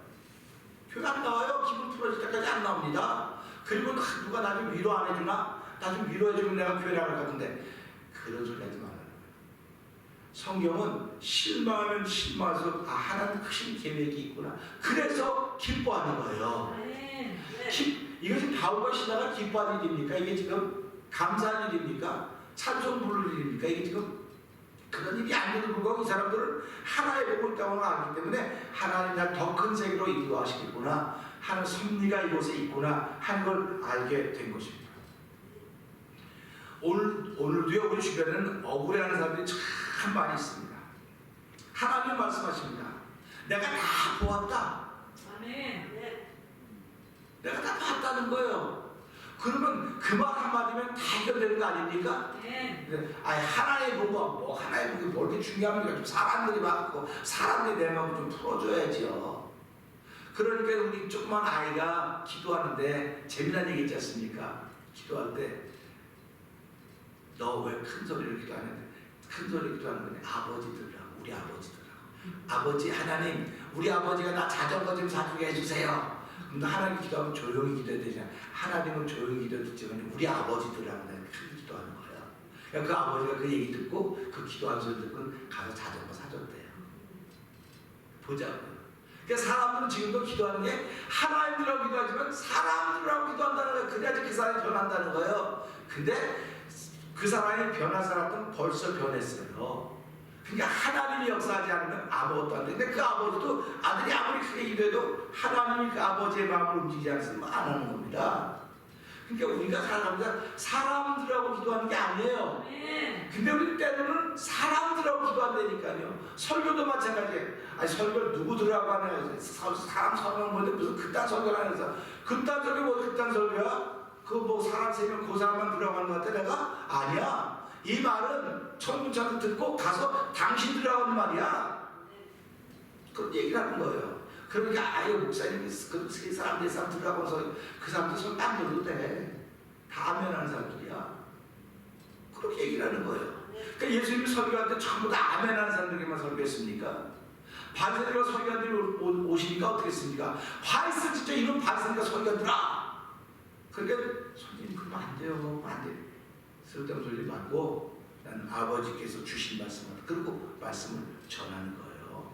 교회 안 나와요. 기분 풀어질 때까지 안 나옵니다. 그리고 누가 나 좀 위로 안 해주나? 나 좀 위로해주면 내가 교회 나갈 것 같은데 그런 소리 하지 말라는 거예요. 성경은 실망하면 실망해서 하나님 크신 계획이 있구나. 그래서 기뻐하는 거예요. 이거 지금 바울과 시다가 기뻐하는 일입니까? 이게 지금 감사한 일입니까? 찬송 부를 일입니까? 이게 지금 그런 일이 아니고 불구하고 이 사람들은 하나의 복을 있다고 알기 때문에 하나님 날 더 큰 세계로 인도하시겠구나 하는 섭리가 이곳에 있구나 하는 걸 알게 된 것입니다. 오늘도요 우리 주변에는 억울해하는 사람들이 참 많이 있습니다. 하나님 말씀하십니다. 내가 다 보았다. 내가 다 봤다는 거예요. 그러면 그 말 한마디면 다 해결되는 거 아닙니까? 하나의 복은 뭐 하나의 복이 뭐 이렇게 중요합니까? 좀 사람들이 받고 사람들이 내 마음을 좀 풀어줘야지요. 그러니까 우리 조그만 아이가 기도하는데 재미난 얘기 있지 않습니까? 기도할 때 너 왜 큰 소리로 기도하는데 큰 소리로 기도하는 거니? 아버지들이라고, 우리 아버지들이라고. 아버지 하나님, 우리 아버지가 나 자전거 좀 사주게 해주세요. 그럼 하나님 기도하면 조용히 기도해야 되잖아. 하나님은 조용히 기도했지만 우리 아버지들이라고 내가 크게 기도하는 거야. 그러니까 그 아버지가 그 얘기 듣고 그 기도하는 소리 듣고 가서 자전거 사줬대요. 보자고요. 그러니까 사람들은 지금도 기도하는 게 하나님들하고 기도하지만 사람들하고 기도한다는 거예요. 그래야지 그 사람이 변한다는 거예요. 근데 그 사람이 변한 사람은 벌써 변했어요. 그러니까 하나님이 역사하지 않으면 아무것도 안 돼. 근데 그 아버지도 아들이 아무리 크게 기도해도 하나님이 그 아버지의 마음을 움직이지 않으면 안 하는 겁니다. 그러니까 우리가 살아가면서 사람들하고 기도하는 게 아니에요. 근데 우리 때로는 사람들하고 기도한다니까요. 설교도 마찬가지예요. 아니 설교를 누구들하고 하냐. 사람 설교는 뭔데 무슨 그딴 설교를 하면서 그딴 설교 뭐 그딴 설교야? 그 뭐 사람 세면 그 사람만 들어가는 것 같아 내가? 아니야. 이 말은 청문차도 듣고 가서 당신들하고 하는 말이야. 그런 얘기를 하는 거예요. 그러니까 아예 목사님이 그 사람 내 사람 들어가고 해서 그 사람들 손 딱 들어도 돼. 다 아멘하는 사람들이야. 그렇게 얘기를 하는 거예요. 그러니까 예수님이 설교할 때 전부 다 아멘하는 사람들에게만 설교했습니까? 바리새인과 서기관들이 오시니까 어떻게 했습니까? 화있어 진짜 이런 바리새인과 서기관들아. 그러니까 선생님 그러면 안 돼요. 안 돼. 쓸데없는 소리 말고 나는 아버지께서 주신 말씀을 그리고 말씀을 전하는 거예요.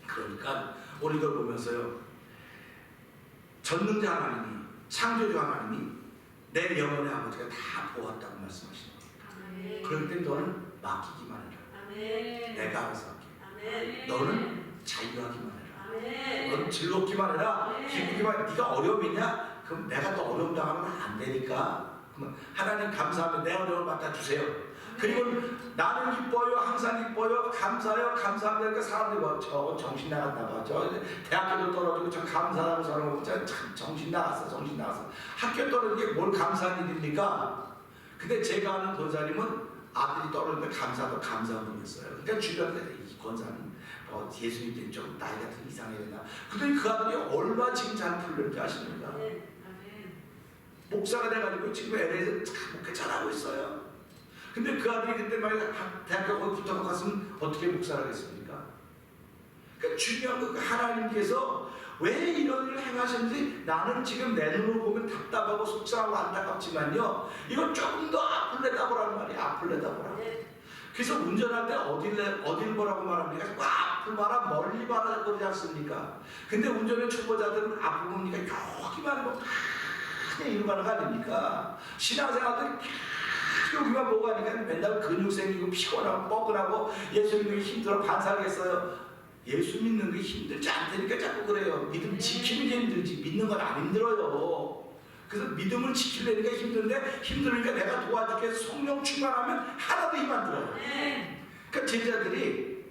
그러니까 우리가 보면서요. 전능자 하나님이 창조주 하나님이 내 영혼의 아버지가 다 보았다고 말씀하시는 거예요. 그럴 때 너는 맡기기만 해라. 내가 알아서 할게. 너는 자유하기만 해라. 너는 즐겁기만 해라. 기쁘기만 해라. 네가 어려움이 있냐? 그럼 내가 또 어려움 당하면 안 되니까 그러면 하나님 감사하면 내 어려움을 맡아주세요. 그리고 나는 기뻐요. 항상 기뻐요. 감사해요. 감사합니다. 그러니까 사람들이 뭐 저 정신 나갔나 봐. 저 대학교도 떨어지고 저 감사하고 저러고 참 정신 나갔어. 정신 나갔어. 학교 떨어진 게 뭘 감사한 일입니까? 근데 제가 아는 권사님은 아들이 떨어지는데 감사도 감사분이었어요. 그러니까 주변에 이 권사는 예수님께 좀 나이가 좀 이상해야 되나. 근데 그 아들이 얼마나 지금 잘 풀렸는지 아십니까? 목사가 돼가지고 지금 LA에서 참 목회 잘하고 있어요. 근데 그 아들이 그때 막 대학교 붙어서 갔으면 어떻게 목사를 하겠습니까? 그러니까 중요한 건 하나님께서 왜 이런 일을 행하셨는지 나는 지금 내 눈으로 보면 답답하고 속상하고 안타깝지만요. 이건 조금 더 앞을 내다보라는 말이에요. 앞을 내다보라. 그래서 운전할 때 어딜 보라고 말합니까? 앞을 봐라 멀리 봐라 그러지 않습니까? 근데 운전의 초보자들은 앞을 보니까 여기만 보고 그냥 이러고 가는 거 아닙니까? 신앙생활들 여기만 보고 하니까 맨날 근육 생기고 피곤하고 뻐근하고 예수 믿는 게 힘들어 반사하겠어요. 예수 믿는 게 힘들지 않다니까 자꾸 그래요. 믿음 지키는 게 힘들지 믿는 건 안 힘들어요. 그래서 믿음을 지키려니까 힘든데 힘들으니까 내가 도와줄게 해서 성령 충만하면 하나도 힘 안 들어요. 그러니까 제자들이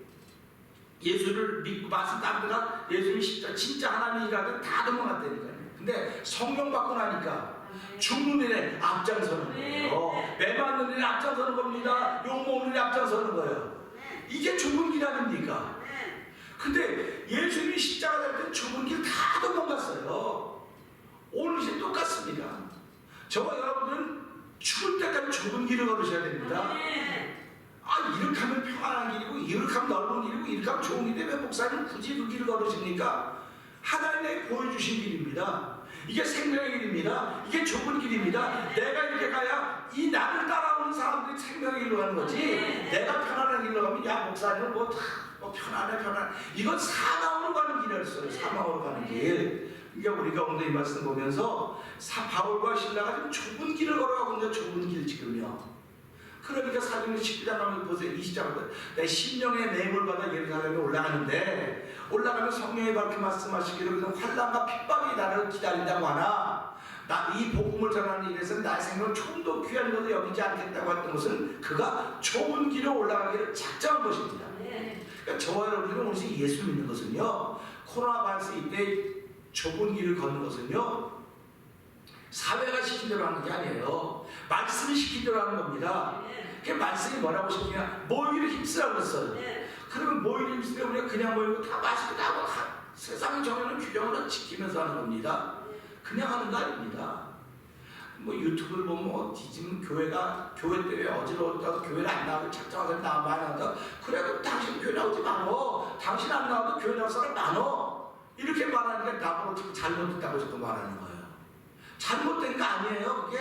예수를 믿고 말씀 따르다가 예수님 진짜 하나님이라든 다 도망갔다니까요. 근데 성령 받고 나니까 죽는 일에 앞장서는 거예요. 매 맞는 일에 앞장서는 겁니다. 욕먹는 일에 앞장서는 거예요. 이게 좁은 길 아닙니까? 근데 예수님이 십자가 될 때 좁은 길 다 도망갔어요. 오늘 이제 똑같습니다. 저와 여러분들은 죽을 때까지 좁은 길을 걸으셔야 됩니다. 이렇게 하면 평안한 길이고 이렇게 하면 넓은 길이고 이렇게 하면 좋은 길인데 왜 목사님 굳이 그 길을 걸으십니까? 하나님이 보여주신 길입니다. 이게 생명의 길입니다. 이게 좁은 길입니다. 내가 이렇게 가야 이 나를 따라오는 사람들이 생명의 길로 가는 거지. 내가 편안한 길로 가면 야 목사님은 뭐 편안해. 이건 사망으로 가는 길이었어요. 사망으로 가는 길. 그러니까 우리가 오늘 이 말씀 보면서 바울과 신라가 지금 좁은 길을 걸어가고 있는 좁은 길 지금요. 그러니까 사도행 19장 가면 보세요. 20장부터 내 심령의 맹을 받아 예루살렘에 올라가는데 올라가면 성령이 그렇게 말씀하시기를 환난과 핍박이 나를 기다린다고 하나 이 복음을 전하는 일에서 나의 생명을 조금 더 귀한 것을 여기지 않겠다고 했던 것은 그가 좁은 길을 올라가기를 작정한 것입니다. 그러니까 저와 여러분들은 오늘 예수 믿는 것은요 코로나 바이러스 이때 좁은 길을 걷는 것은요 사회가 시킨 대로 하는 게 아니에요. 말씀이 시킨 대로 하는 겁니다. 그 말씀이 뭐라고 시키냐? 모이기를 힘쓰라고 했어요. 그러면 모이기를 힘쓰면 우리가 그냥 모이고 다 마시고 다 하고 세상이 정해놓은 규정을 지키면서 하는 겁니다. 그냥 하는 거 아닙니다. 뭐 유튜브를 보면 지금 교회가 교회 때문에 어지러웠다고 교회를 안 나가고 작정한 사람이 나오면 안 한다. 그래도 당신 교회 나오지 마노. 당신 안 나와도 교회 나올 사람 많어. 이렇게 말하니까 나보고 지금 잘못했다고 자꾸 말하는 거예요. 잘못된 거 아니에요. 그게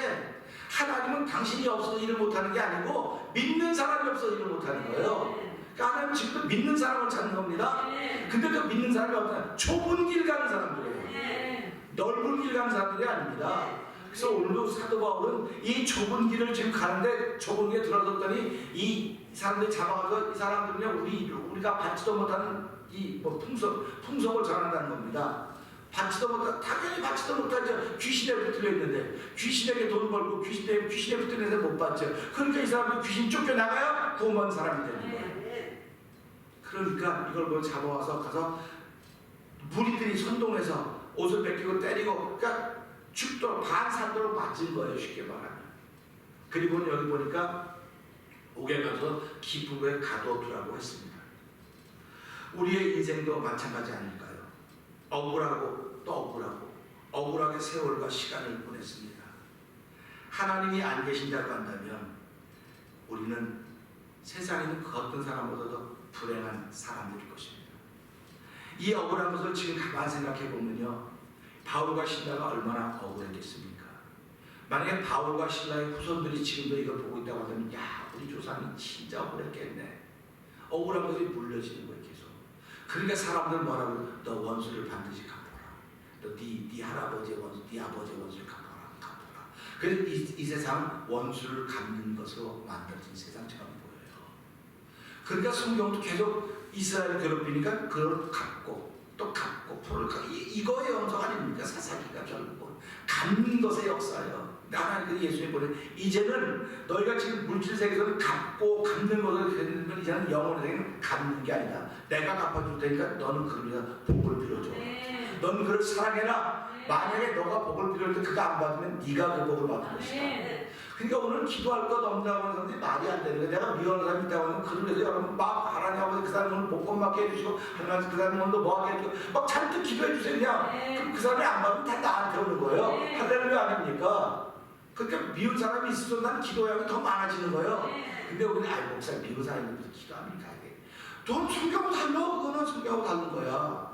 하나님은 당신이 없어서 일을 못하는 게 아니고 믿는 사람이 없어서 일을 못하는 거예요. 그러니까 하나님은 지금도 믿는 사람을 찾는 겁니다. 근데 그 믿는 사람이 없잖아요. 좁은 길 가는 사람들이에요. 넓은 길 가는 사람들이 아닙니다. 그래서 오늘도 사도 바울은 이 좁은 길을 지금 가는데 좁은 길에 들어섰더니 이 사람들이 잡아가서 이 사람들은요 우리가 받지도 못하는 이 뭐 풍속을 전한다는 겁니다. 받지도 못하 당연히 받지도 못하죠. 귀신에 붙들려 있는데 귀신에게 돈 벌고 귀신에 붙들려 있는데 못 받죠. 그러니까 이 사람들 귀신 쫓겨나가야 구원받는 사람이 되는 거예요. 그러니까 이걸 뭐 잡아와서 가서 무리들이 선동해서 옷을 벗기고 때리고 그러니까 죽도록 반산도록 맞은 거예요. 쉽게 말하면. 그리고 여기 보니까 옥에 가서 깊은 곳에 가둬두라고 했습니다. 우리의 인생도 마찬가지 아닐까요? 억울하고 또 억울하고 억울하게 세월과 시간을 보냈습니다. 하나님이 안 계신다고 한다면 우리는 세상에 있는 그 어떤 사람보다도 불행한 사람들일 것입니다. 이 억울한 것을 지금 가만 생각해 보면요, 바울과 신라가 얼마나 억울했겠습니까? 만약에 바울과 신라의 후손들이 지금도 이걸 보고 있다고 하면 야, 우리 조상이 진짜 억울했겠네. 억울한 것이 물려지는 거예요. 계속. 그러니까 사람들 뭐라고, 너 원수를 반드시 갚아라. 너 네 할아버지의 원수, 네 아버지의 원수를 갚아라. 그래서 이 세상 원수를 갚는 것으로 만들어진 세상처럼 보여요. 그러니까 성경도 계속 이스라엘을 괴롭히니까 그걸 갚고 또 갚고 풀을 갚고 이거의 영성 아닙니까? 사사기가 결국은 갚는 것의 역사예요. 하나님 예수님 보내 이제는 너희가 지금 물질 세계에서는 갚고 갚는 것을 했는데 이제는 영혼의 세계는 갚는 게 아니다. 내가 갚아줄 테니까 너는 그러면 복을 빌어줘. 너는 그를 사랑해라. 만약에 너가 복을 빌어줄 때 그거 안 받으면 네가 그 복을 받을 것이다. 그러니까 오늘 기도할 것 없다고 하는 사람들이 말이 안 되는 거예요. 내가 미워하는 사람이 있다고 하면 그래서 여러분 막 하나님 그 사람 오늘 복권 받게 해주시고 하나님 그 사람 오늘 뭐 하게 해주시고 막 잔뜩 기도해 주세요. 그냥 그 사람이 안 받으면 다 나한테 오는 거예요. 할렐루야 아닙니까? 그러니까 미운 사람이 있어서 난 기도량이 더 많아지는 거예요. 근데 우리는 아이 목사 미운 사람이 무슨 기도합니까? 돈 성경하고 달라. 그거는 성경하고 다른 거야.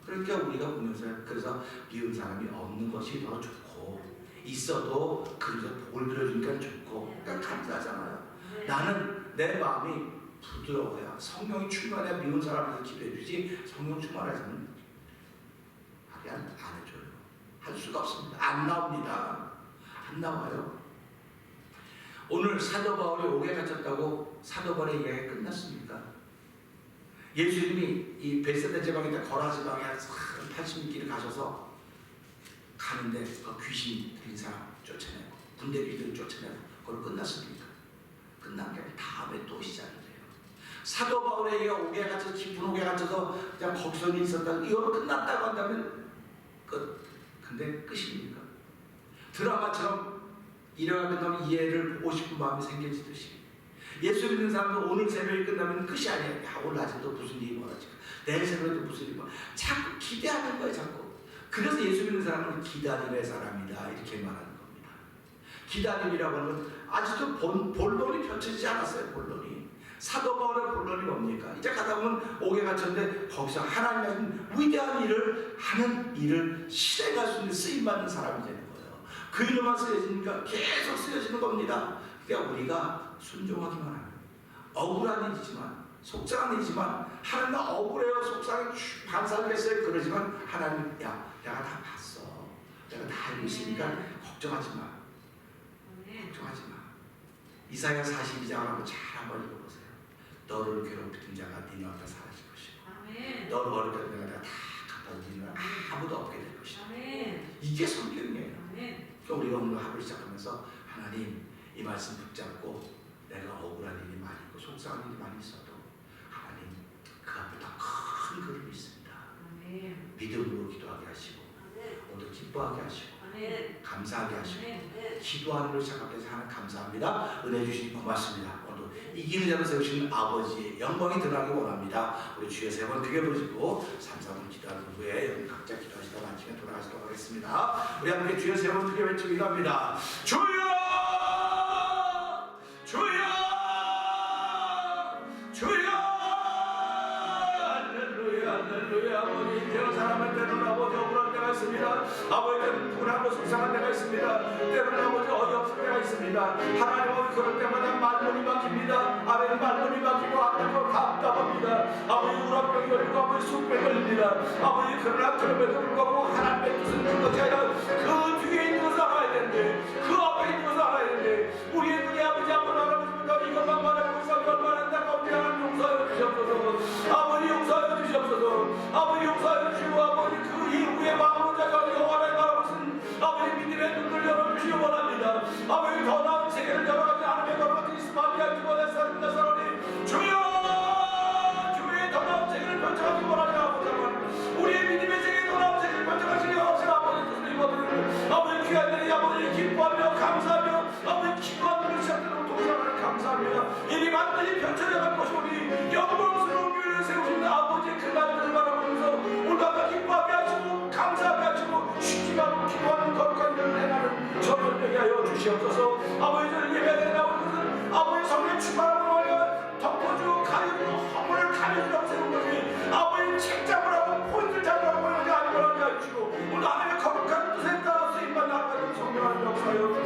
그러니까 우리가 보면서 그래서 미운 사람이 없는 것이 더 좋고 있어도 그래서 복을 빌어주니까 좋고 그러니까 감사하잖아요. 나는 내 마음이 부드러워야 성령이 충만해야 미운 사람한테 기도해 주지 성령 충만하지는 안 해줘요. 할 수가 없습니다. 안 나옵니다. 안 나와요. 오늘 사도 바울이 옥에 갇혔다고 사도 바울의 이야기가 끝났습니까? 예수님이 이 베세다 지방에 거라 지방에 80길을 가셔서 가는데 그 귀신 들린 사람 쫓아내고 군대 귀신을 쫓아내고 그걸 끝났습니까? 끝난 게 아니라 다음에 또 시작이 돼요. 사도 바울에게 옥에 갇혀서 깊은 옥에 갇혀서 그냥 거기서 있었다 이거 끝났다고 한다면 끝. 근데 끝입니까? 드라마처럼 일화가 끝나면 이해를 보고 싶은 마음이 생겨지듯이 예수 믿는 사람도 오늘 새벽이 끝나면 끝이 아니에요. 야, 오늘 아침도 무슨 일이 벌어질까? 내일 새벽에도 무슨 일이 벌어질까? 자꾸 기대하는 거예요. 자꾸. 그래서 예수 믿는 사람은 기다림의 사람이다 이렇게 말하는 겁니다. 기다림이라고 하는 건 아직도 본론이 펼쳐지지 않았어요. 본론이. 사도 바울의 본론이 뭡니까? 이제 가다 보면 옥에 갇혔는데 거기서 하나님의 하신 위대한 일을 하는 일을 실행할 수 있는 쓰임받는 사람이 되는 거예요. 그 일만 쓰여지니까 계속 쓰여지는 겁니다. 그러니까 우리가 순종하기만 하면 억울한 일이지만 속상한 일이지만 하나님 억울해요. 속상해 반사했어요. 그러지만 하나님 야 내가 다 봤어. 내가 다 알고 있으니까 걱정하지 마. 걱정하지 마. 이사야 42장을 한번 잘 한번 읽어보세요. 너를 괴롭히던 자가 니네 앞에 사라질 것이고 너를 어렵게 내가 다 갖다 주는 아무도 없게 될 것이다. 이게 성경이에요. 그러니까 우리가 오늘 하루 시작하면서 하나님 이 말씀 붙잡고 내가 억울한 일이 많이 있고 속상한 일이 많이 있어도 하나님 그 앞에 더 큰 그림이 있습니다. 믿음으로 기도하게 하시고 오늘 기뻐하게 하시고 감사하게 하시고 기도하는 걸 시작하면서 하나님 감사합니다. 은혜 주시니 고맙습니다. 오늘도 이기는 자로 세우시는 아버지의 영광이 드러나기 원합니다. 우리 주여 세 번 크게 부르시고 3, 4분 기도한 후에 각자 기도하시다 마치면 돌아가시도록 하겠습니다. 우리 함께 주여 세 번 크게 외치기 합니다. 주여! 주여! 주여! 할렐루야 할렐루야. 아버지 때로 사람을 때로는 아버지 억울할 때가 있습니다. 아버지 때로는 불안하고 속상한 때가 있습니다. 때로는 아버지 어이없을 때가 있습니다. 하나님 아버지 그럴 때마다 말문이 막힙니다. 아버지 말문이 막히고 안되고 답답합니다. 아버지 우라병이 걸리고 아버지 숙병이 걸립니다. 아버지 그러나 그럼에도 불구하고 하나님의 뜻은 그것이 아니라 그 뒤에 있는 것을 알아야 되는데 그 앞에 있는 것을 알아야 되는데 우리의 눈이 아버지 한번 알아보십니까? 이것만 말하고 있으면 얼마나 안타까운지 하나님 용서하여 주시옵소서. 아버지 용서하여 주시옵소서. 아버지 용서하여 주시고 아버지 그 이후에 마음으로 자가 여호와를 바라보신 아버지 믿음의 눈을 열어주시기 원합니다. 아버지 더 나은 세계를 열어가지 않으면 여러 가지 이스마리아 기원의 사람입니다. 사람이 주여 주의 더 나은 세계를 펼쳐가지 원하지 아버지 우리의 믿음의 세계 더 나은 세계를 펼쳐가시기 원하시 아버지 뜻을 입어드리는 아버지 귀한 데 아버지 기뻐하며 감사하며 아버지 기도하는 시작되도록 동시하는 감사합니다. 이미 완전히 펼쳐져갈 것이오니 영광스러운 교회를 세우신 아버지의 그 날들을 바라보면서 오늘과 기뻐하게 하시고 감사하게 하시고 쉬지 말고 기도하는 거룩한 일을 행하는 저를 되게 하여 주시옵소서. 아버지 저를 예배에 나오는 것은 아버지 성령 충만함으로 하여 덮어주고 가려주고 허물을 가려주라고 세운 것이 아버지 책잡을 하고 포인트를 잡으라고 하는 것이 아니고 하게 하시고 오늘 하나님의 거룩한 뜻에 따라서 입만 나아가는 성령 하나님 역사하여